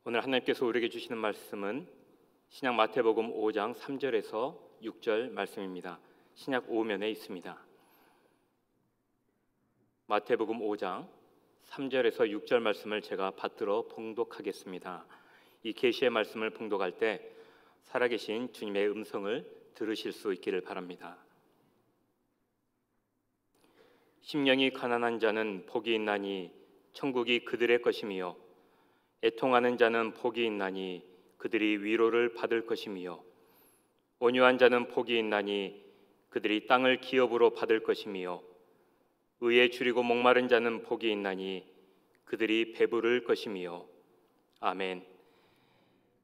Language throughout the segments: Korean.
오늘 하나님께서 우리에게 주시는 말씀은 신약 마태복음 5장 3절에서 6절 말씀입니다. 신약 5면에 있습니다. 마태복음 5장 3절에서 6절 말씀을 제가 받들어 봉독하겠습니다. 이 계시의 말씀을 봉독할 때 살아계신 주님의 음성을 들으실 수 있기를 바랍니다. 심령이 가난한 자는 복이 있나니 천국이 그들의 것이며, 애통하는 자는 복이 있나니 그들이 위로를 받을 것이며, 온유한 자는 복이 있나니 그들이 땅을 기업으로 받을 것이며, 의에 줄이고 목마른 자는 복이 있나니 그들이 배부를 것이며. 아멘.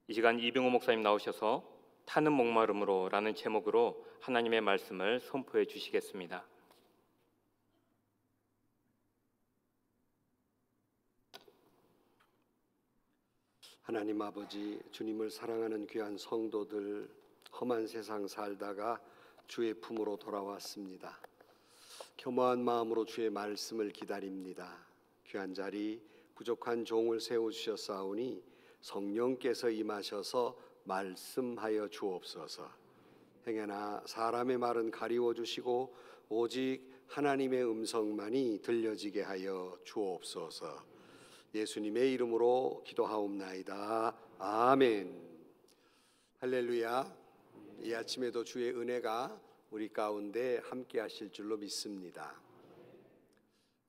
이 시간 이병호 목사님 나오셔서 타는 목마름으로 라는 제목으로 하나님의 말씀을 선포해 주시겠습니다. 하나님 아버지, 주님을 사랑하는 귀한 성도들, 험한 세상 살다가 주의 품으로 돌아왔습니다. 겸허한 마음으로 주의 말씀을 기다립니다. 귀한 자리 부족한 종을 세워주셨사오니 성령께서 임하셔서 말씀하여 주옵소서. 행여나 사람의 말은 가리워 주시고 오직 하나님의 음성만이 들려지게 하여 주옵소서. 예수님의 이름으로 기도하옵나이다. 아멘. 할렐루야. 이 아침에도 주의 은혜가 우리 가운데 함께 하실 줄로 믿습니다.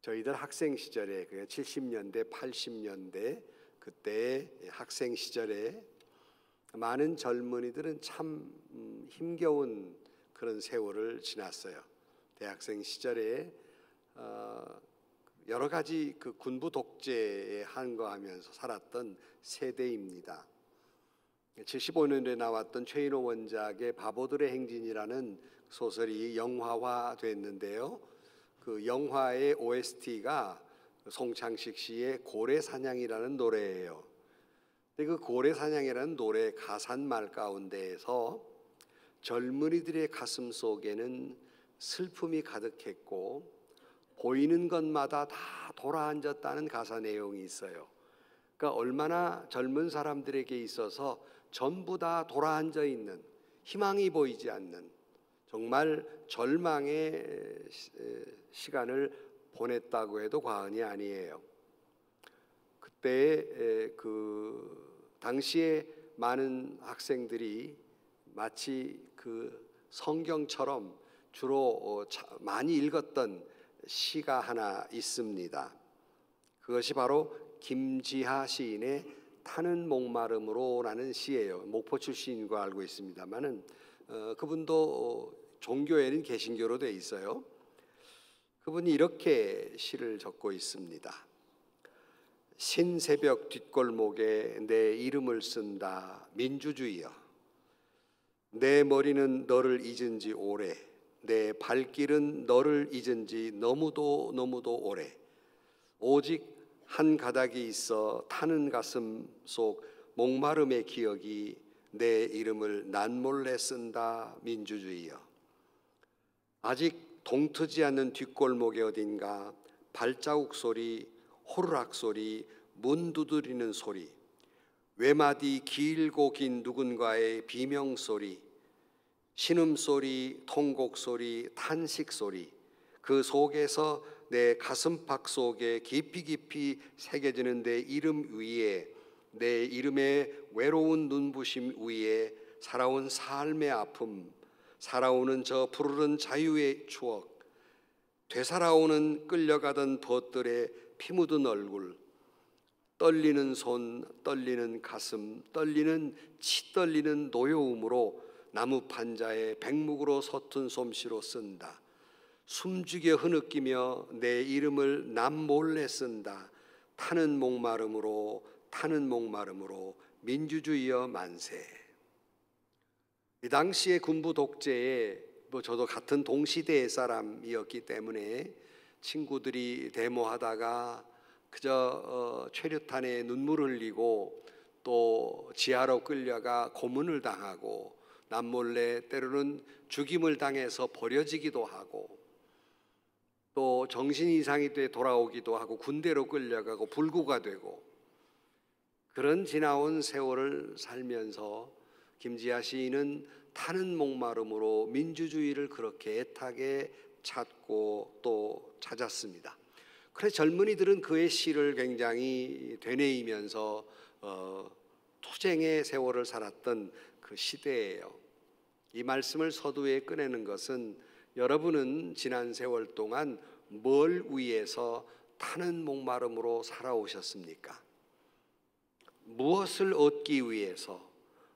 저희들 학생 시절에 70년대 80년대 그때 학생 시절에 많은 젊은이들은 참 힘겨운 그런 세월을 지났어요. 대학생 시절에 여러 가지 그 군부 독재에 한거하면서 살았던 세대입니다. 75년에 나왔던 최인호 원작의 바보들의 행진이라는 소설이 영화화됐는데요. 그 영화의 OST가 송창식 씨의 고래사냥이라는 노래예요. 근데 그 고래사냥이라는 노래 가사말 가운데에서 젊은이들의 가슴 속에는 슬픔이 가득했고 보이는 것마다 다 돌아앉았다는 가사 내용이 있어요. 그러니까 얼마나 젊은 사람들에게 있어서 전부 다 돌아앉아 있는, 희망이 보이지 않는 정말 절망의 시간을 보냈다고 해도 과언이 아니에요. 그때 당시에 많은 학생들이 마치 그 성경처럼 주로 많이 읽었던 시가 하나 있습니다. 그것이 바로 김지하 시인의 타는 목마름으로라는 시예요. 목포 출신인 거 알고 있습니다만은 그분도 종교에는 개신교로 돼 있어요. 그분이 이렇게 시를 적고 있습니다. 신새벽 뒷골목에 내 이름을 쓴다 민주주의여. 내 머리는 너를 잊은 지 오래, 내 발길은 너를 잊은 지 너무도 오래. 오직 한 가닥이 있어 타는 가슴 속 목마름의 기억이 내 이름을 난몰래 쓴다 민주주의여. 아직 동트지 않는 뒷골목에 어딘가 발자국 소리, 호루락 소리, 문 두드리는 소리, 외마디 길고 긴 누군가의 비명 소리, 신음소리, 통곡소리, 탄식소리, 그 속에서 내 가슴팍 속에 깊이 새겨지는 내 이름 위에, 내 이름의 외로운 눈부심 위에 살아온 삶의 아픔, 살아오는 저 푸르른 자유의 추억, 되살아오는 끌려가던 벗들의 피 묻은 얼굴, 떨리는 손, 떨리는 가슴, 치 떨리는 노여움으로 나무 판자에 백묵으로 서툰 솜씨로 쓴다. 숨죽여 흐느끼며 내 이름을 남몰래 쓴다. 타는 목마름으로 민주주의여 만세. 이 당시의 군부 독재에 저도 같은 동시대의 사람이었기 때문에 친구들이 데모하다가 그저 최루탄에 눈물을 흘리고 또 지하로 끌려가 고문을 당하고 남몰래 때로는 죽임을 당해서 버려지기도 하고 또 정신 이상이 돼 돌아오기도 하고 군대로 끌려가고 불구가 되고 그런 지나온 세월을 살면서 김지아 시인은 타는 목마름으로 민주주의를 그렇게 애타게 찾고 또 찾았습니다. 그래서 젊은이들은 그의 시를 굉장히 되뇌이면서 투쟁의 세월을 살았던 그 시대예요. 이 말씀을 서두에 꺼내는 것은 여러분은 지난 세월 동안 뭘 위해서 타는 목마름으로 살아오셨습니까? 무엇을 얻기 위해서,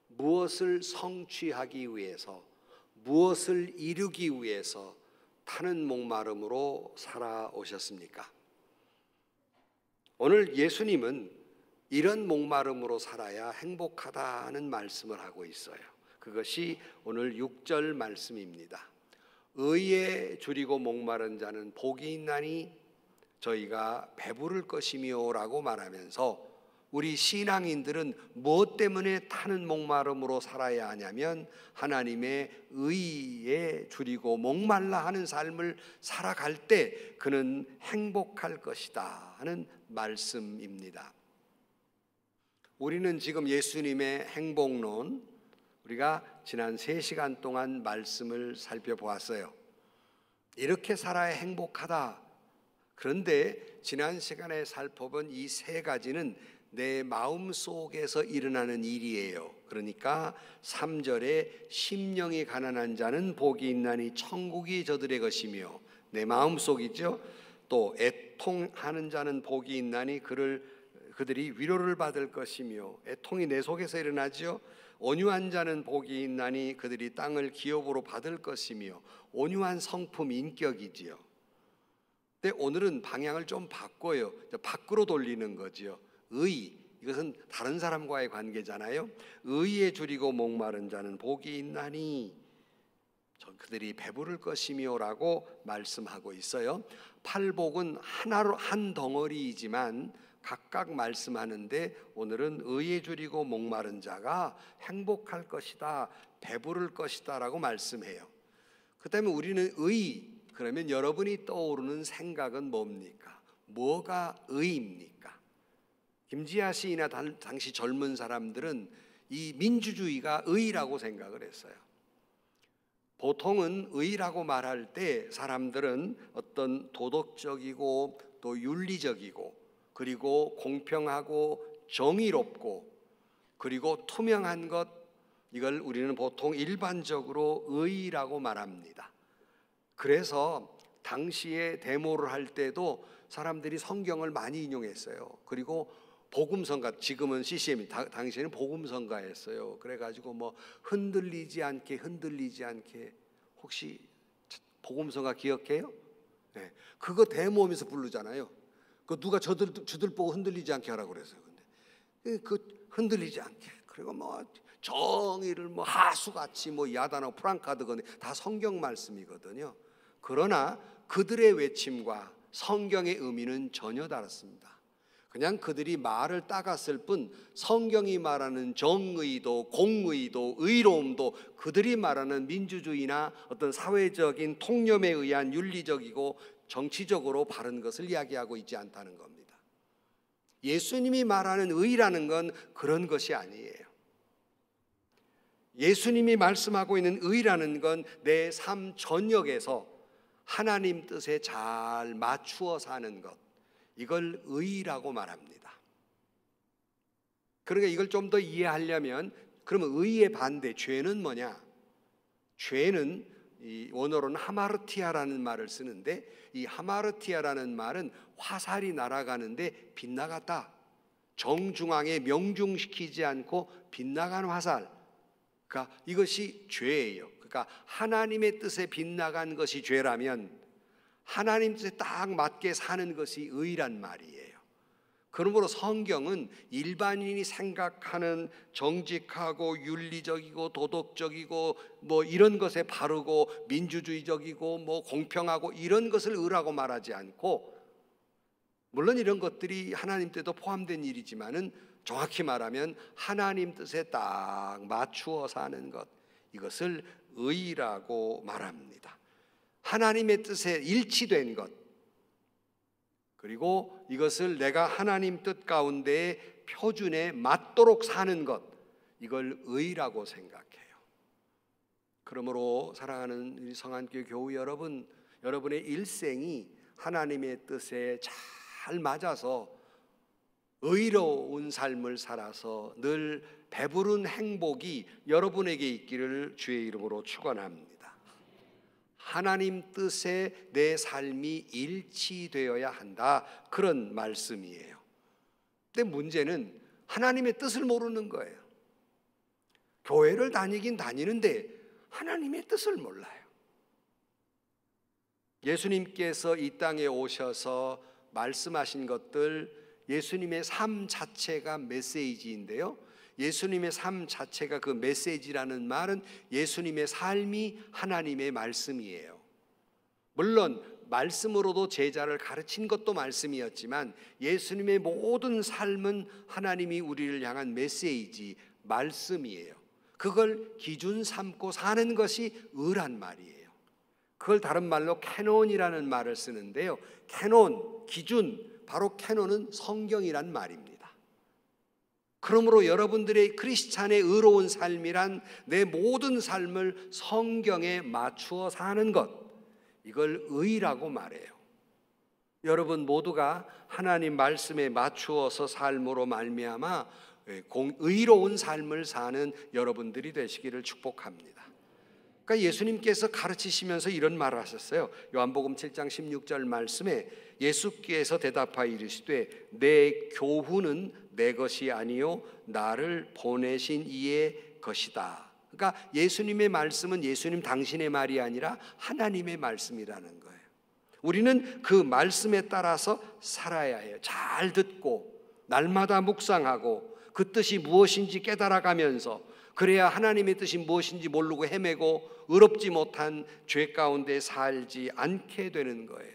무엇을 성취하기 위해서, 무엇을 이루기 위해서 타는 목마름으로 살아오셨습니까? 오늘 예수님은 이런 목마름으로 살아야 행복하다는 말씀을 하고 있어요. 그것이 오늘 6절 말씀입니다. 의에 줄이고 목마른 자는 복이 있나니 저희가 배부를 것이며 라고 말하면서 우리 신앙인들은 무엇 때문에 타는 목마름으로 살아야 하냐면 하나님의 의에 줄이고 목말라 하는 삶을 살아갈 때 그는 행복할 것이다 하는 말씀입니다. 우리는 지금 예수님의 행복론, 우리가 지난 3시간 동안 말씀을 살펴보았어요. 이렇게 살아야 행복하다. 그런데 지난 시간에 살펴본 이 3가지는 내 마음 속에서 일어나는 일이에요. 그러니까 3절에 심령이 가난한 자는 복이 있나니 천국이 저들의 것이며, 내 마음 속이죠. 또 애통하는 자는 복이 있나니 그들이 위로를 받을 것이며, 애통이 내 속에서 일어나죠. 온유한 자는 복이 있나니 그들이 땅을 기업으로 받을 것이며, 온유한 성품 인격이지요. 근데 오늘은 방향을 좀 바꿔요. 밖으로 돌리는 거죠. 의, 이것은 다른 사람과의 관계잖아요. 의에 줄이고 목마른 자는 복이 있나니 그들이 배부를 것이며 라고 말씀하고 있어요. 팔복은 하나로 한 덩어리이지만 각각 말씀하는데 오늘은 의에 줄이고 목마른 자가 행복할 것이다, 배부를 것이다 라고 말씀해요. 그 다음에 우리는 의, 그러면 여러분이 떠오르는 생각은 뭡니까? 뭐가 의입니까? 김지아 시인이나 당시 젊은 사람들은 이 민주주의가 의라고 생각을 했어요. 보통은 의라고 말할 때 사람들은 어떤 도덕적이고 또 윤리적이고 그리고 공평하고 정의롭고 그리고 투명한 것, 이걸 우리는 보통 일반적으로 의라고 말합니다. 그래서 당시에 데모를 할 때도 사람들이 성경을 많이 인용했어요. 그리고 복음성가, 지금은 CCM이, 당시에는 복음성가였어요. 그래가지고 뭐 흔들리지 않게 혹시 복음성가 기억해요? 네. 그거 데모하면서 부르잖아요. 그 누가 저들 보고 흔들리지 않게 하라고 그랬어요. 근데 그 흔들리지 않게, 그리고 뭐 정의를 뭐 하수같이 뭐 야단하고 프랑카드건 다 성경 말씀이거든요. 그러나 그들의 외침과 성경의 의미는 전혀 다릅니다. 그냥 그들이 말을 따갔을 뿐 성경이 말하는 정의도 공의도 의로움도 그들이 말하는 민주주의나 어떤 사회적인 통념에 의한 윤리적이고 정치적으로 바른 것을 이야기하고 있지 않다는 겁니다. 예수님이 말하는 의라는 건 그런 것이 아니에요. 예수님이 말씀하고 있는 의라는 건 내 삶 전역에서 하나님 뜻에 잘 맞추어 사는 것, 이걸 의라고 말합니다. 그러니까 이걸 좀 더 이해하려면, 그러면 의의 반대, 죄는 뭐냐? 죄는 이 원어로는 하마르티아라는 말을 쓰는데, 이 하마르티아라는 말은 화살이 날아가는데 빗나갔다, 정중앙에 명중시키지 않고 빗나간 화살, 그러니까 이것이 죄예요. 그러니까 하나님의 뜻에 빗나간 것이 죄라면 하나님 뜻에 딱 맞게 사는 것이 의란 말이에요. 그러므로 성경은 일반인이 생각하는 정직하고 윤리적이고 도덕적이고 뭐 이런 것에 바르고 민주주의적이고 뭐 공평하고 이런 것을 의라고 말하지 않고, 물론 이런 것들이 하나님 뜻도 포함된 일이지만은 정확히 말하면 하나님 뜻에 딱 맞추어 사는 것, 이것을 의라고 말합니다. 하나님의 뜻에 일치된 것, 그리고 이것을 내가 하나님 뜻 가운데 표준에 맞도록 사는 것, 이걸 의라고 생각해요. 그러므로 사랑하는 우리 성안교회 교우 여러분, 여러분의 일생이 하나님의 뜻에 잘 맞아서 의로운 삶을 살아서 늘 배부른 행복이 여러분에게 있기를 주의 이름으로 축원합니다. 하나님 뜻에 내 삶이 일치되어야 한다, 그런 말씀이에요. 근데 문제는 하나님의 뜻을 모르는 거예요. 교회를 다니긴 다니는데 하나님의 뜻을 몰라요. 예수님께서 이 땅에 오셔서 말씀하신 것들, 예수님의 삶 자체가 메시지인데요, 예수님의 삶 자체가 그 메시지라는 말은 예수님의 삶이 하나님의 말씀이에요. 물론 말씀으로도 제자를 가르친 것도 말씀이었지만 예수님의 모든 삶은 하나님이 우리를 향한 메시지, 말씀이에요. 그걸 기준 삼고 사는 것이 의란 말이에요. 그걸 다른 말로 캐논이라는 말을 쓰는데요, 캐논, 기준, 바로 캐논은 성경이란 말입니다. 그러므로 여러분들의 크리스찬의 의로운 삶이란 내 모든 삶을 성경에 맞추어 사는 것, 이걸 의라고 말해요. 여러분 모두가 하나님 말씀에 맞추어서 삶으로 말미암아 의로운 삶을 사는 여러분들이 되시기를 축복합니다. 그러니까 예수님께서 가르치시면서 이런 말을 하셨어요. 요한복음 7장 16절 말씀에 예수께서 대답하여 이르시되 내 교훈은 내 것이 아니요 나를 보내신 이의 것이다. 그러니까 예수님의 말씀은 예수님 당신의 말이 아니라 하나님의 말씀이라는 거예요. 우리는 그 말씀에 따라서 살아야 해요. 잘 듣고 날마다 묵상하고 그 뜻이 무엇인지 깨달아가면서, 그래야 하나님의 뜻이 무엇인지 모르고 헤매고 의롭지 못한 죄 가운데 살지 않게 되는 거예요.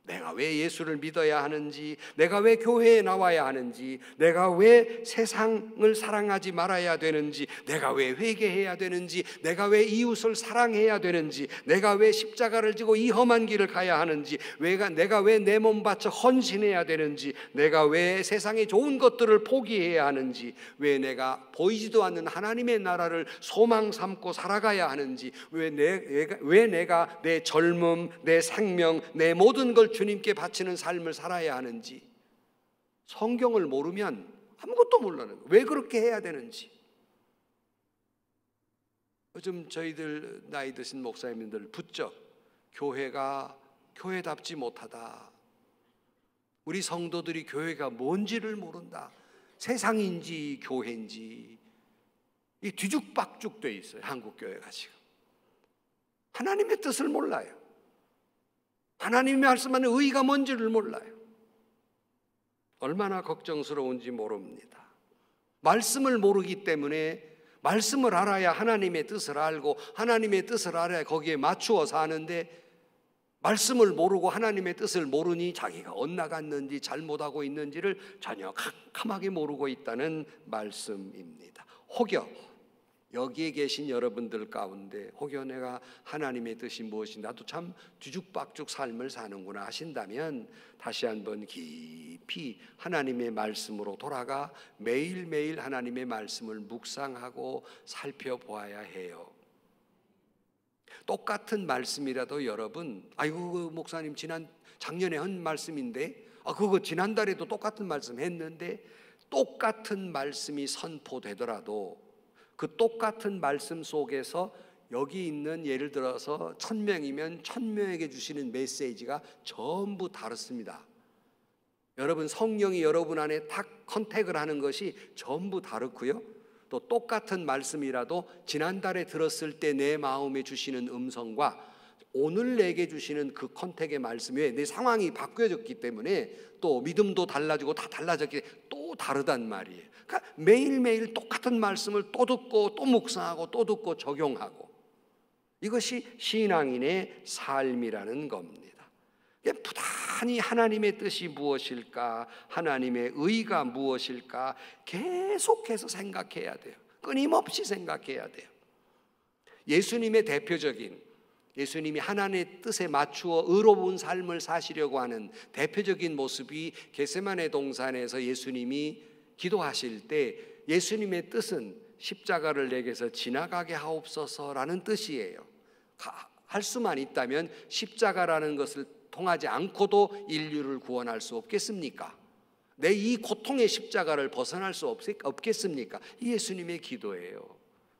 내가 왜 예수를 믿어야 하는지, 내가 왜 교회에 나와야 하는지, 내가 왜 세상을 사랑하지 말아야 되는지, 내가 왜 회개해야 되는지, 내가 왜 이웃을 사랑해야 되는지, 내가 왜 십자가를 지고 이 험한 길을 가야 하는지, 내가 왜 내 몸 바쳐 헌신해야 되는지, 내가 왜 세상의 좋은 것들을 포기해야 하는지, 왜 내가 보이지도 않는 하나님의 나라를 소망 삼고 살아가야 하는지, 왜 내가 내 젊음, 내 생명, 내 모든 걸 주님께 바치는 삶을 살아야 하는지, 성경을 모르면 아무것도 몰라요. 왜 그렇게 해야 되는지. 요즘 저희들 나이 드신 목사님들 부쩍 교회가 교회답지 못하다, 우리 성도들이 교회가 뭔지를 모른다, 세상인지 교회인지 이 뒤죽박죽 돼 있어요. 한국 교회가 지금 하나님의 뜻을 몰라요. 하나님이 말씀하는 의가 뭔지를 몰라요. 얼마나 걱정스러운지 모릅니다. 말씀을 모르기 때문에, 말씀을 알아야 하나님의 뜻을 알고 하나님의 뜻을 알아야 거기에 맞추어 사는데, 말씀을 모르고 하나님의 뜻을 모르니 자기가 엇나갔는지 잘못하고 있는지를 전혀 캄캄하게 모르고 있다는 말씀입니다. 혹여 여기에 계신 여러분들 가운데 혹여 내가 하나님의 뜻이 무엇인지 나도 참 뒤죽박죽 삶을 사는구나 하신다면, 다시 한번 깊이 하나님의 말씀으로 돌아가 매일매일 하나님의 말씀을 묵상하고 살펴보아야 해요. 똑같은 말씀이라도 여러분, 아이고 목사님 작년에 한 말씀인데, 그거 지난달에도 똑같은 말씀 했는데, 똑같은 말씀이 선포되더라도 그 똑같은 말씀 속에서 여기 있는, 예를 들어서 1000명이면 1000명에게 주시는 메시지가 전부 다릅니다. 여러분 성령이 여러분 안에 딱 컨택을 하는 것이 전부 다르고요, 또 똑같은 말씀이라도 지난달에 들었을 때 내 마음에 주시는 음성과 오늘 내게 주시는 그 컨택의 말씀이, 내 상황이 바뀌어졌기 때문에 또 믿음도 달라지고 다 달라졌기 때문에 또 다르단 말이에요. 그러니까 매일매일 똑같은 말씀을 또 듣고 또 묵상하고 또 듣고 적용하고, 이것이 신앙인의 삶이라는 겁니다. 부단히 하나님의 뜻이 무엇일까, 하나님의 의가 무엇일까 계속해서 생각해야 돼요. 끊임없이 생각해야 돼요. 예수님의 대표적인, 예수님이 하나님의 뜻에 맞추어 의로운 삶을 사시려고 하는 대표적인 모습이 겟세마네 동산에서 예수님이 기도하실 때 예수님의 뜻은 십자가를 내게서 지나가게 하옵소서라는 뜻이에요. 할 수만 있다면 십자가라는 것을 통하지 않고도 인류를 구원할 수 없겠습니까? 내 이 고통의 십자가를 벗어날 수 없겠습니까? 이 예수님의 기도예요.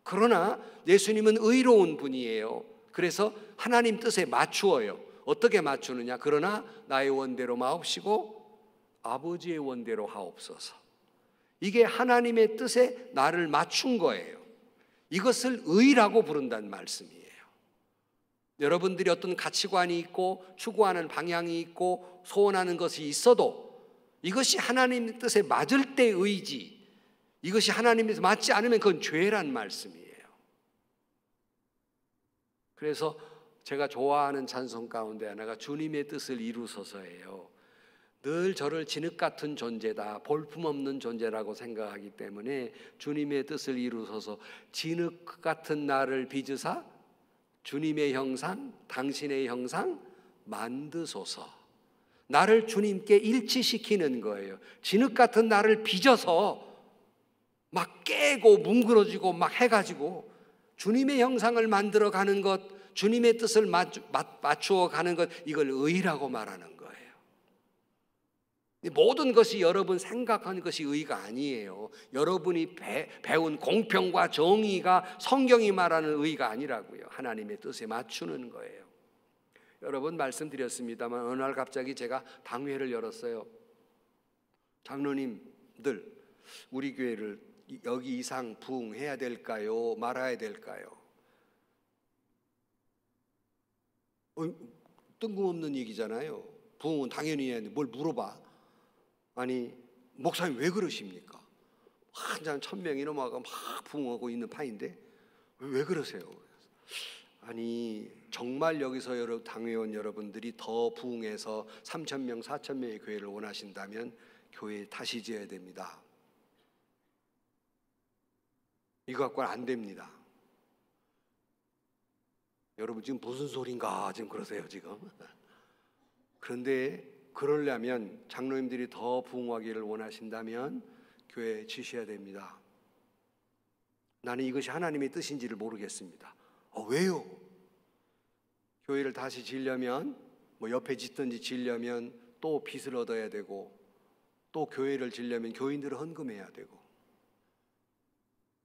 그러나 예수님은 의로운 분이에요. 그래서 하나님 뜻에 맞추어요. 어떻게 맞추느냐? 그러나 나의 원대로 마옵시고 아버지의 원대로 하옵소서. 이게 하나님의 뜻에 나를 맞춘 거예요. 이것을 의라고 부른다는 말씀이에요. 여러분들이 어떤 가치관이 있고 추구하는 방향이 있고 소원하는 것이 있어도 이것이 하나님의 뜻에 맞을 때 의지, 이것이 하나님의 뜻에 맞지 않으면 그건 죄란 말씀이에요. 그래서 제가 좋아하는 찬송 가운데 하나가 주님의 뜻을 이루소서예요. 늘 저를 진흙 같은 존재다, 볼품없는 존재라고 생각하기 때문에 주님의 뜻을 이루소서. 진흙 같은 나를 빚으사 주님의 형상, 당신의 형상 만드소서. 나를 주님께 일치시키는 거예요. 진흙 같은 나를 빚어서 막 깨고 뭉그러지고 막 해가지고 주님의 형상을 만들어가는 것, 주님의 뜻을 맞추어 가는 것, 이걸 의라고 말하는 거예요. 모든 것이 여러분 생각하는 것이 의가 아니에요. 여러분이 배운 공평과 정의가 성경이 말하는 의가 아니라고요. 하나님의 뜻에 맞추는 거예요. 여러분 말씀드렸습니다만 어느 날 갑자기 제가 당회를 열었어요. 장로님들, 우리 교회를 여기 이상 부흥해야 될까요? 말아야 될까요? 뜬금없는 얘기잖아요. 부흥은 당연히 해야 되는데 뭘 물어봐. 아니 목사님 왜 그러십니까? 한 1000명이 넘어가고 막 부흥하고 있는 판인데 왜 그러세요? 아니 정말 여기서 당회원 여러분들이 더 부흥해서 3000명 4000명의 교회를 원하신다면 교회 다시 지어야 됩니다. 이거 갖고는 안 됩니다. 여러분 지금 무슨 소린가 지금 그러세요 지금. 그런데 그러려면 장로님들이 더 부흥하기를 원하신다면 교회 지셔야 됩니다. 나는 이것이 하나님의 뜻인지를 모르겠습니다. 왜요? 교회를 다시 지으려면 뭐 옆에 짓든지 지으려면 또 빚을 얻어야 되고 또 교회를 지으려면 교인들을 헌금해야 되고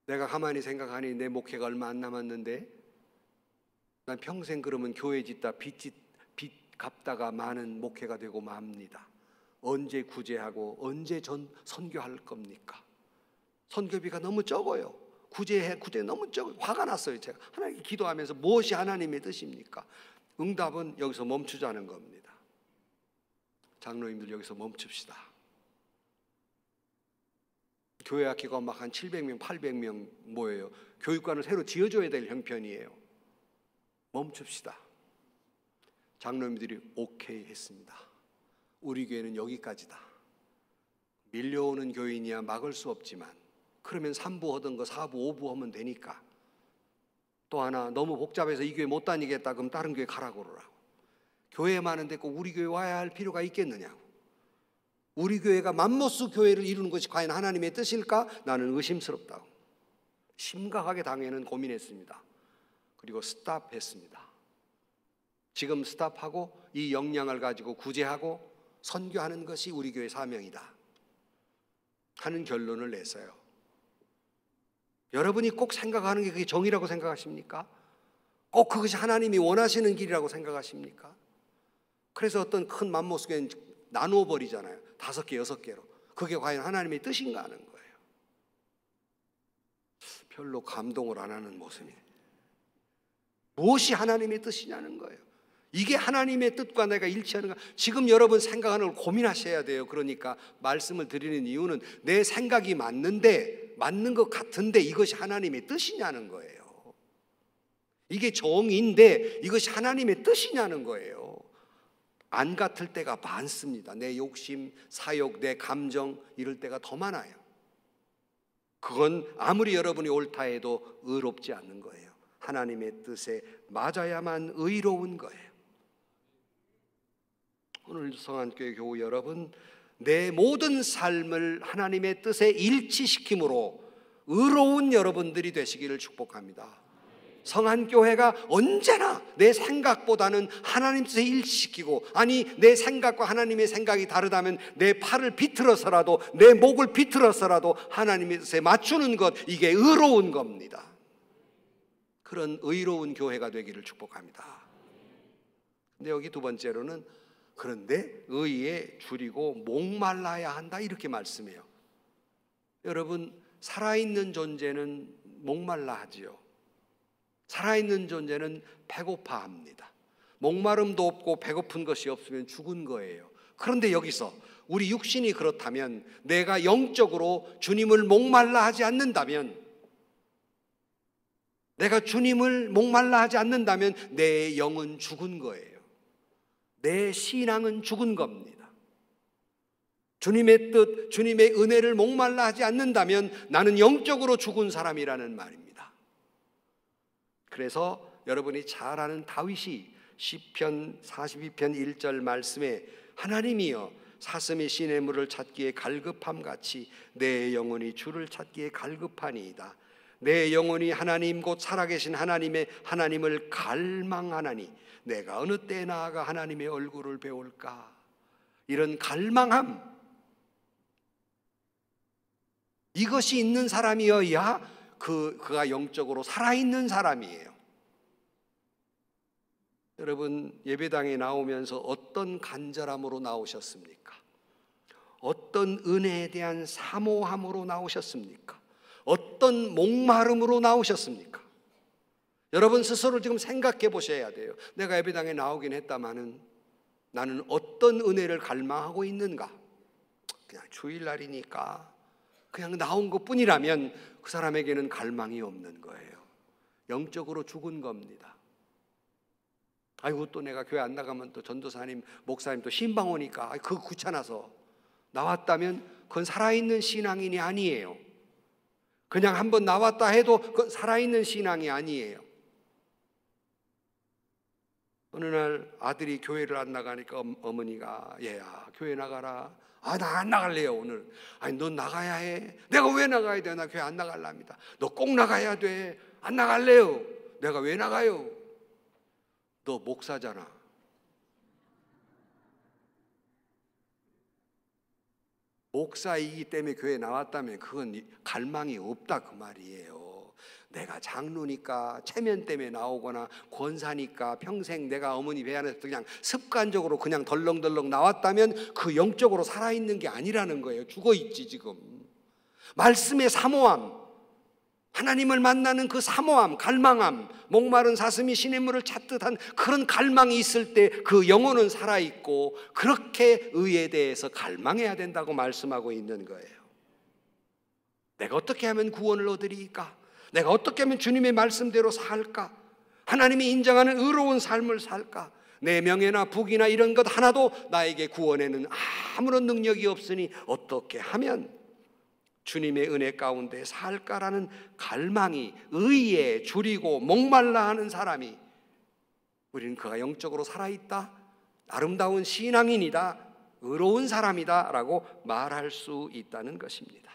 내가 가만히 생각하니 내 목회가 얼마 안 남았는데 난 평생 그러면 교회 짓다 빚 갚다가 많은 목회가 되고 맙니다. 언제 구제하고 언제 선교할 겁니까? 선교비가 너무 적어요. 구제 너무 적어요. 화가 났어요. 제가 하나님께 기도하면서 무엇이 하나님의 뜻입니까? 응답은 여기서 멈추자는 겁니다. 장로님들 여기서 멈춥시다. 교회 학교가 막 한 700명 800명 모여요. 교육관을 새로 지어줘야 될 형편이에요. 멈춥시다. 장로님들이 오케이 했습니다. 우리 교회는 여기까지다. 밀려오는 교인이야 막을 수 없지만 그러면 3부 하던 거 4부 5부 하면 되니까. 또 하나 너무 복잡해서 이 교회 못 다니겠다 그럼 다른 교회 가라고 그러라고. 교회 많은데 꼭 우리 교회 와야 할 필요가 있겠느냐고. 우리 교회가 맘모스 교회를 이루는 것이 과연 하나님의 뜻일까? 나는 의심스럽다고. 심각하게 당회는 고민했습니다. 그리고 스탑했습니다. 지금 스탑하고 이 역량을 가지고 구제하고 선교하는 것이 우리 교회 사명이다 하는 결론을 냈어요. 여러분이 꼭 생각하는 게 그게 정의라고 생각하십니까? 꼭 그것이 하나님이 원하시는 길이라고 생각하십니까? 그래서 어떤 큰 맘모스교회는 나누어 버리잖아요. 5개, 6개로. 그게 과연 하나님의 뜻인가 하는 거예요. 별로 감동을 안 하는 모습이에요. 무엇이 하나님의 뜻이냐는 거예요. 이게 하나님의 뜻과 내가 일치하는가? 지금 여러분 생각하는 걸 고민하셔야 돼요. 그러니까 말씀을 드리는 이유는 내 생각이 맞는 것 같은데 이것이 하나님의 뜻이냐는 거예요. 이게 정의인데 이것이 하나님의 뜻이냐는 거예요. 안 같을 때가 많습니다. 내 욕심, 사욕, 내 감정 이럴 때가 더 많아요. 그건 아무리 여러분이 옳다 해도 의롭지 않는 거예요. 하나님의 뜻에 맞아야만 의로운 거예요. 오늘 성안교회 교우 여러분, 내 모든 삶을 하나님의 뜻에 일치시킴으로 의로운 여러분들이 되시기를 축복합니다. 성한교회가 언제나 내 생각보다는 하나님 뜻에 일치시키고, 아니 내 생각과 하나님의 생각이 다르다면 내 팔을 비틀어서라도, 내 목을 비틀어서라도 하나님의 뜻에 맞추는 것, 이게 의로운 겁니다. 그런 의로운 교회가 되기를 축복합니다. 근데 여기 두 번째로는 그런데 의에 줄이고 목말라야 한다, 이렇게 말씀해요. 여러분, 살아있는 존재는 목말라 하지요. 살아있는 존재는 배고파합니다. 목마름도 없고 배고픈 것이 없으면 죽은 거예요. 그런데 여기서 우리 육신이 그렇다면, 내가 영적으로 주님을 목말라 하지 않는다면, 내가 주님을 목말라 하지 않는다면 내 영은 죽은 거예요. 내 신앙은 죽은 겁니다. 주님의 뜻, 주님의 은혜를 목말라 하지 않는다면 나는 영적으로 죽은 사람이라는 말입니다. 그래서 여러분이 잘 아는 다윗이 시편 42편 1절 말씀에 하나님이여 사슴이 시냇물을 찾기에 갈급함같이 내 영혼이 주를 찾기에 갈급하니이다. 내 영혼이 하나님 곧 살아계신 하나님을 갈망하나니 내가 어느 때 나아가 하나님의 얼굴을 배울까. 이런 갈망함, 이것이 있는 사람이어야 그가 영적으로 살아있는 사람이에요. 여러분, 예배당에 나오면서 어떤 간절함으로 나오셨습니까? 어떤 은혜에 대한 사모함으로 나오셨습니까? 어떤 목마름으로 나오셨습니까? 여러분 스스로 지금 생각해 보셔야 돼요. 내가 예배당에 나오긴 했다마는 나는 어떤 은혜를 갈망하고 있는가? 그냥 주일날이니까 그냥 나온 것뿐이라면 그 사람에게는 갈망이 없는 거예요. 영적으로 죽은 겁니다. 아이고, 또 내가 교회 안 나가면 또 전도사님, 목사님 또 신방 오니까 그거 귀찮아서 나왔다면 그건 살아있는 신앙인이 아니에요. 그냥 한번 나왔다 해도 그건 살아있는 신앙이 아니에요. 어느 날 아들이 교회를 안 나가니까 어머니가 얘야 교회 나가라. 아, 나 안 나갈래요 오늘. 아니, 넌 나가야 해. 내가 왜 나가야 돼? 나 교회 안 나갈랍니다. 너 꼭 나가야 돼. 안 나갈래요. 내가 왜 나가요? 너 목사잖아. 목사이기 때문에 교회에 나왔다면 그건 갈망이 없다 그 말이에요. 내가 장로니까 체면 때문에 나오거나 권사니까 평생 내가 어머니 배 안에서 그냥 습관적으로 그냥 덜렁덜렁 나왔다면 그 영적으로 살아있는 게 아니라는 거예요. 죽어있지 지금. 말씀의 사모함, 하나님을 만나는 그 사모함, 갈망함, 목마른 사슴이 시냇물을 찾듯한 그런 갈망이 있을 때 그 영혼은 살아있고, 그렇게 의에 대해서 갈망해야 된다고 말씀하고 있는 거예요. 내가 어떻게 하면 구원을 얻으리까? 내가 어떻게 하면 주님의 말씀대로 살까? 하나님이 인정하는 의로운 삶을 살까? 내 명예나 부귀나 이런 것 하나도 나에게 구원에는 아무런 능력이 없으니 어떻게 하면 주님의 은혜 가운데 살까라는 갈망이, 의에 줄이고 목말라 하는 사람이, 우리는 그가 영적으로 살아있다, 아름다운 신앙인이다, 의로운 사람이다 라고 말할 수 있다는 것입니다.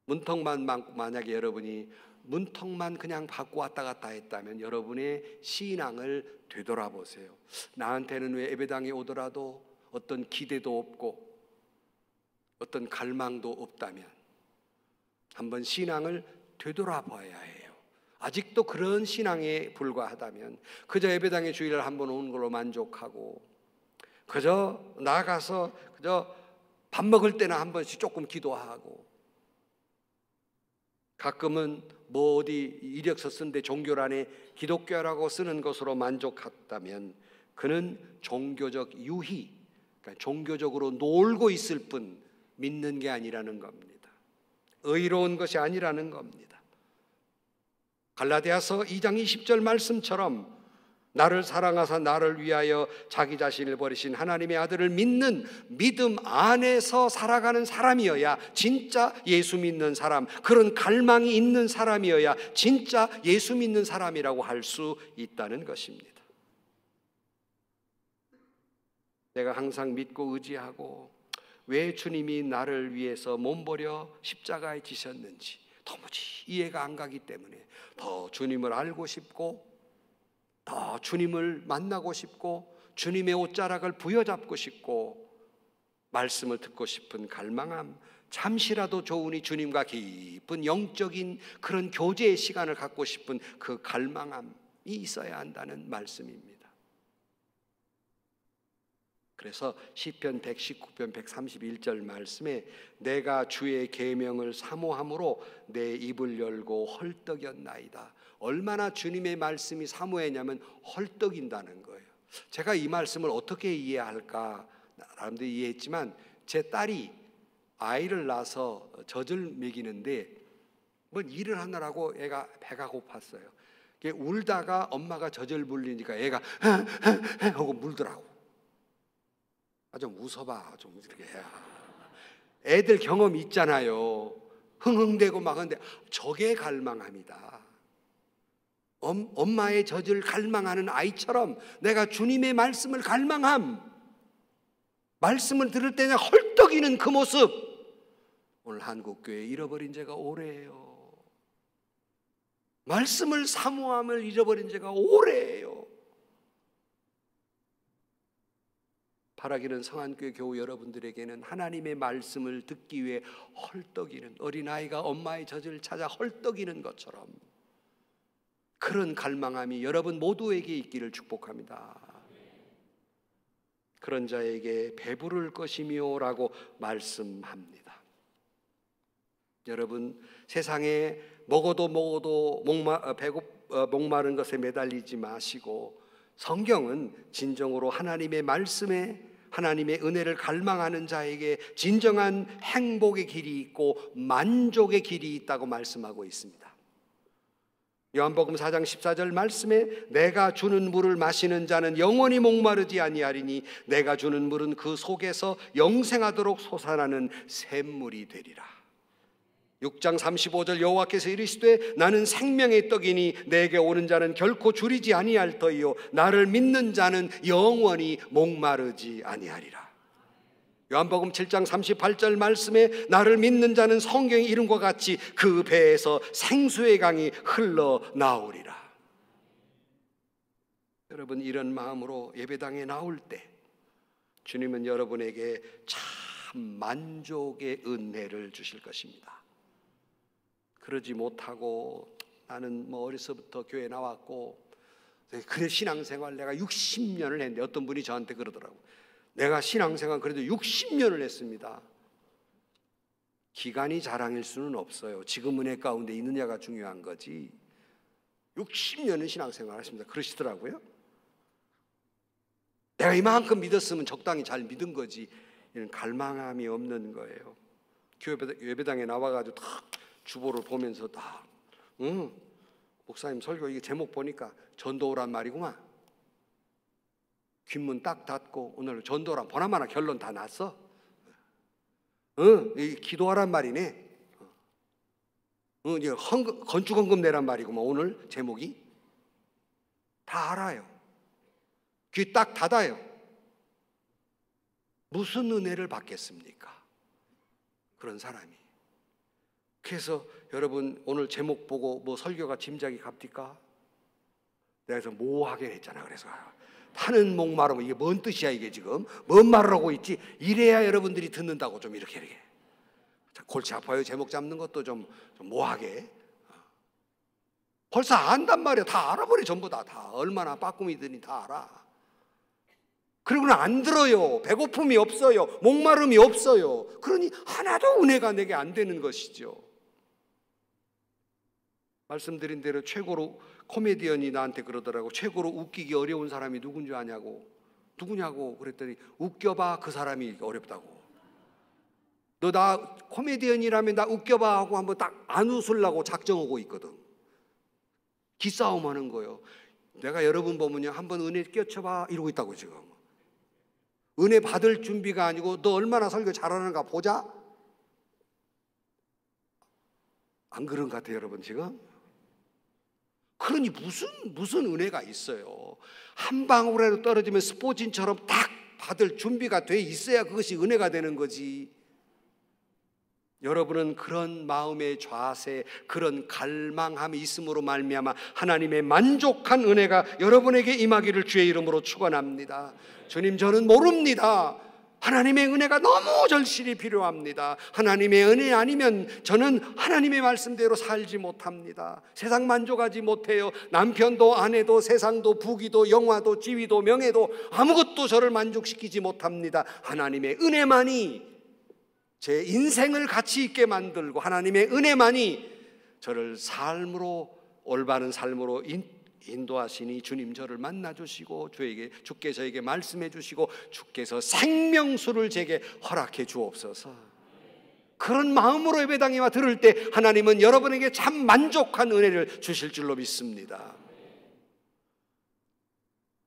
문턱만 만약에 여러분이 문턱만 그냥 받고 왔다 갔다 했다면 여러분의 신앙을 되돌아보세요. 나한테는 왜 예배당에 오더라도 어떤 기대도 없고 어떤 갈망도 없다면 한번 신앙을 되돌아봐야 해요. 아직도 그런 신앙에 불과하다면 그저 예배당에 주일날 한번 오는 걸로 만족하고, 그저 나가서 그저 밥 먹을 때나 한 번씩 조금 기도하고, 가끔은 뭐 어디 이력서 쓴데 종교란에 기독교라고 쓰는 것으로 만족했다면 그는 종교적 유희, 그러니까 종교적으로 놀고 있을 뿐 믿는 게 아니라는 겁니다. 의로운 것이 아니라는 겁니다. 갈라디아서 2장 20절 말씀처럼 나를 사랑하사 나를 위하여 자기 자신을 버리신 하나님의 아들을 믿는 믿음 안에서 살아가는 사람이어야 진짜 예수 믿는 사람, 그런 갈망이 있는 사람이어야 진짜 예수 믿는 사람이라고 할 수 있다는 것입니다. 내가 항상 믿고 의지하고 왜 주님이 나를 위해서 몸버려 십자가에 지셨는지 도무지 이해가 안 가기 때문에 더 주님을 알고 싶고 더 주님을 만나고 싶고 주님의 옷자락을 부여잡고 싶고 말씀을 듣고 싶은 갈망함, 잠시라도 좋으니 주님과 깊은 영적인 그런 교제의 시간을 갖고 싶은 그 갈망함이 있어야 한다는 말씀입니다. 그래서 시편 119편 131절 말씀에 내가 주의 계명을 사모함으로 내 입을 열고 헐떡였나이다. 얼마나 주님의 말씀이 사모했냐면 헐떡인다는 거예요. 제가 이 말씀을 어떻게 이해할까 나름대로 이해했지만 제 딸이 아이를 낳아서 젖을 먹이는데 뭐 일을 하느라고 애가 배가 고팠어요. 울다가 엄마가 젖을 물리니까 애가 하고 물더라고. 좀 웃어봐, 좀 이렇게. 애들 경험 있잖아요. 흥흥대고 막 하는데 저게 갈망함이다. 엄마의 젖을 갈망하는 아이처럼 내가 주님의 말씀을 갈망함, 말씀을 들을 때냐 헐떡이는 그 모습, 오늘 한국교회 잃어버린 지가 오래예요. 말씀을 사모함을 잃어버린 지가 오래예요. 바라기는 성안교회 교우 여러분들에게는 하나님의 말씀을 듣기 위해 헐떡이는, 어린아이가 엄마의 젖을 찾아 헐떡이는 것처럼 그런 갈망함이 여러분 모두에게 있기를 축복합니다. 그런 자에게 배부를 것이며 라고 말씀합니다. 여러분, 세상에 먹어도 목마른 것에 매달리지 마시고 성경은 진정으로 하나님의 말씀에 하나님의 은혜를 갈망하는 자에게 진정한 행복의 길이 있고 만족의 길이 있다고 말씀하고 있습니다. 요한복음 4장 14절 말씀에 내가 주는 물을 마시는 자는 영원히 목마르지 아니하리니 내가 주는 물은 그 속에서 영생하도록 솟아나는 샘물이 되리라. 6장 35절 여호와께서 이르시되 나는 생명의 떡이니 내게 오는 자는 결코 줄이지 아니할 터이요 나를 믿는 자는 영원히 목마르지 아니하리라. 요한복음 7장 38절 말씀에 나를 믿는 자는 성경의 이름과 같이 그 배에서 생수의 강이 흘러나오리라. 여러분, 이런 마음으로 예배당에 나올 때 주님은 여러분에게 참 만족의 은혜를 주실 것입니다. 그러지 못하고 나는 뭐 어려서부터 교회 나왔고 그래 신앙생활 내가 60년을 했는데 어떤 분이 저한테 그러더라고요. 내가 신앙생활 그래도 60년을 했습니다. 기간이 자랑일 수는 없어요. 지금 은혜 가운데 있느냐가 중요한 거지. 60년은 신앙생활 하십니다. 그러시더라고요. 내가 이만큼 믿었으면 적당히 잘 믿은 거지. 이런 갈망함이 없는 거예요. 예배당에 나와가지고 다 주보를 보면서 다 목사님 설교 이게 제목 보니까 전도란 말이구만. 귓문 딱 닫고 오늘 전도란 보나마나 결론 다 났어. 기도하란 말이네. 이제 건축헌금 내란 말이구만. 오늘 제목이 다 알아요. 귀 딱 닫아요. 무슨 은혜를 받겠습니까? 그런 사람이. 그래서 여러분 오늘 제목 보고 뭐 설교가 짐작이 갑니까? 내가 그래서 모호하게 했잖아. 그래서 타는 목마르면 이게 뭔 뜻이야 이게 지금? 뭔 말을 하고 있지? 이래야 여러분들이 듣는다고 좀 이렇게 골치 아파요. 제목 잡는 것도 좀 모호하게. 벌써 안단 말이야. 다 알아버려. 전부 다 얼마나 빠꿈이더니 다 알아. 그리고는 안 들어요. 배고픔이 없어요. 목마름이 없어요. 그러니 하나도 은혜가 내게 안 되는 것이죠. 말씀드린 대로 최고로 코미디언이 나한테 그러더라고. 최고로 웃기기 어려운 사람이 누군지 아냐고. 누구냐고 그랬더니 웃겨봐 그 사람이 어렵다고. 너 나 코미디언이라면 나 웃겨봐 하고 한번 딱 안 웃으려고 작정하고 있거든. 기싸움 하는 거예요. 내가 여러분 보면요 한번 은혜 끼쳐봐 이러고 있다고 지금. 은혜 받을 준비가 아니고 너 얼마나 설교 잘하는가 보자. 안 그런 것 같아요 여러분 지금? 그러니 무슨 은혜가 있어요. 한 방울이라도 떨어지면 스포진처럼 딱 받을 준비가 돼 있어야 그것이 은혜가 되는 거지. 여러분은 그런 마음의 좌세, 그런 갈망함이 있음으로 말미암아 하나님의 만족한 은혜가 여러분에게 임하기를 주의 이름으로 축원합니다. 주님, 저는 모릅니다. 하나님의 은혜가 너무 절실히 필요합니다. 하나님의 은혜 아니면 저는 하나님의 말씀대로 살지 못합니다. 세상 만족하지 못해요. 남편도 아내도 세상도 부귀도 영화도 지위도 명예도 아무것도 저를 만족시키지 못합니다. 하나님의 은혜만이 제 인생을 가치 있게 만들고 하나님의 은혜만이 저를 삶으로, 올바른 삶으로 인도하시니 주님, 저를 만나주시고 주께 저에게 말씀해 주시고 주께서 생명수를 제게 허락해 주옵소서. 그런 마음으로 예배당에 들을 때 하나님은 여러분에게 참 만족한 은혜를 주실 줄로 믿습니다.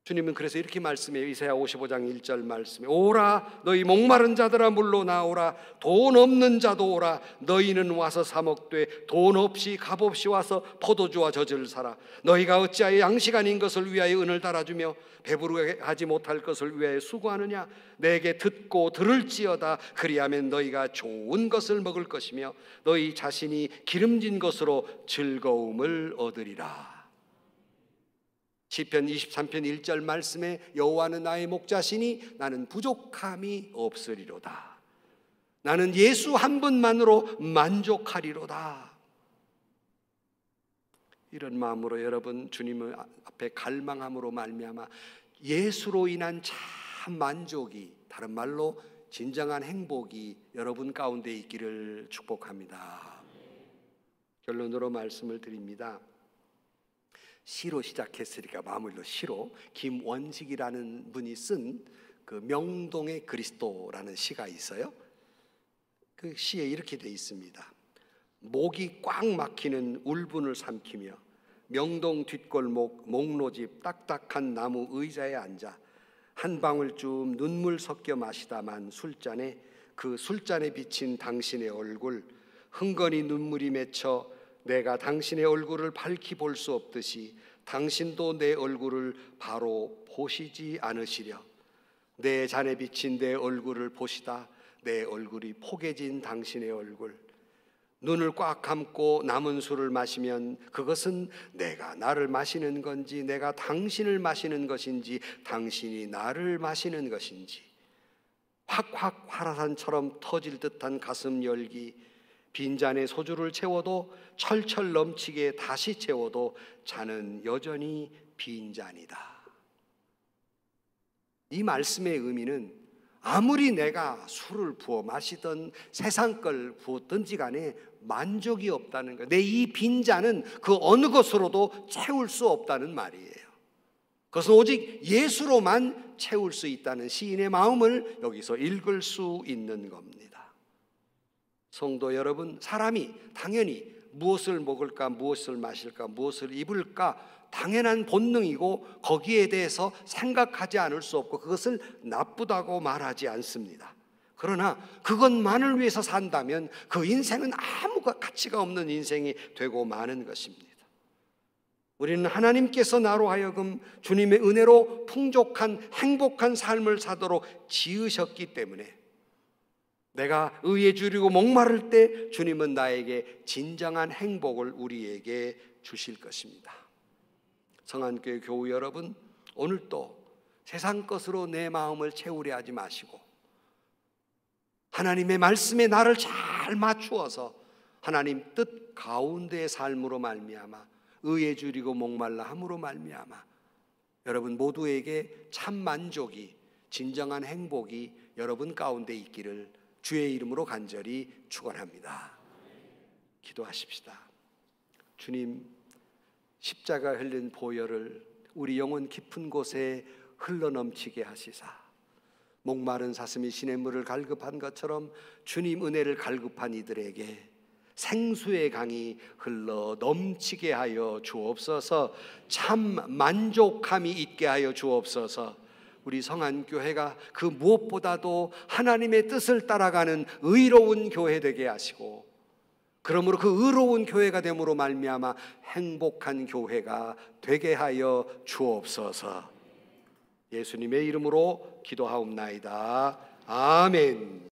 주님은 그래서 이렇게 말씀해요. 이사야 55장 1절 말씀에 오라 너희 목마른 자들아 물로 나오라 돈 없는 자도 오라 너희는 와서 사 먹되 돈 없이 값없이 와서 포도주와 젖을 사라. 너희가 어찌하여 양식 아닌 것을 위하여 은을 달아주며 배부르게 하지 못할 것을 위하여 수고하느냐. 내게 듣고 들을지어다. 그리하면 너희가 좋은 것을 먹을 것이며 너희 자신이 기름진 것으로 즐거움을 얻으리라. 시편 23편 1절 말씀에 여호와는 나의 목자시니 나는 부족함이 없으리로다. 나는 예수 한 분만으로 만족하리로다. 이런 마음으로 여러분 주님 앞에 갈망함으로 말미암아 예수로 인한 참 만족이, 다른 말로 진정한 행복이 여러분 가운데 있기를 축복합니다. 결론으로 말씀을 드립니다. 시로 시작했으니까 마무리로 시로 김원식이라는 분이 쓴 그 명동의 그리스도라는 시가 있어요. 그 시에 이렇게 돼 있습니다. 목이 꽉 막히는 울분을 삼키며 명동 뒷골목 목로집 딱딱한 나무 의자에 앉아 한 방울쯤 눈물 섞여 마시다만 술잔에 그 술잔에 비친 당신의 얼굴, 흥건히 눈물이 맺혀 내가 당신의 얼굴을 밝히 볼 수 없듯이 당신도 내 얼굴을 바로 보시지 않으시려. 내 잔에 비친 내 얼굴을 보시다 내 얼굴이 포개진 당신의 얼굴, 눈을 꽉 감고 남은 술을 마시면 그것은 내가 나를 마시는 건지 내가 당신을 마시는 것인지 당신이 나를 마시는 것인지, 확확 화라산처럼 터질 듯한 가슴 열기, 빈잔에 소주를 채워도 철철 넘치게 다시 채워도 잔은 여전히 빈잔이다. 이 말씀의 의미는 아무리 내가 술을 부어 마시던 세상 걸 부었든지 간에 만족이 없다는 거예요. 내 이 빈잔은 그 어느 것으로도 채울 수 없다는 말이에요. 그것은 오직 예수로만 채울 수 있다는 시인의 마음을 여기서 읽을 수 있는 겁니다. 성도 여러분, 사람이 당연히 무엇을 먹을까, 무엇을 마실까, 무엇을 입을까 당연한 본능이고 거기에 대해서 생각하지 않을 수 없고 그것을 나쁘다고 말하지 않습니다. 그러나 그것만을 위해서 산다면 그 인생은 아무 가치가 없는 인생이 되고 마는 것입니다. 우리는 하나님께서 나로 하여금 주님의 은혜로 풍족한 행복한 삶을 사도록 지으셨기 때문에 내가 의에 주리고 목마를 때 주님은 나에게 진정한 행복을 우리에게 주실 것입니다. 성안교회 교우 여러분, 오늘도 세상 것으로 내 마음을 채우려 하지 마시고 하나님의 말씀에 나를 잘 맞추어서 하나님 뜻 가운데의 삶으로 말미암아 의에 주리고 목말라 함으로 말미암아 여러분 모두에게 참 만족이, 진정한 행복이 여러분 가운데 있기를 주의 이름으로 간절히 축원합니다. 기도하십시다. 주님, 십자가 흘린 보혈을 우리 영혼 깊은 곳에 흘러넘치게 하시사 목마른 사슴이 시냇물을 갈급한 것처럼 주님 은혜를 갈급한 이들에게 생수의 강이 흘러 넘치게 하여 주옵소서. 참 만족함이 있게 하여 주옵소서. 우리 성안교회가 그 무엇보다도 하나님의 뜻을 따라가는 의로운 교회 되게 하시고 그러므로 그 의로운 교회가 됨으로 말미암아 행복한 교회가 되게 하여 주옵소서. 예수님의 이름으로 기도하옵나이다. 아멘.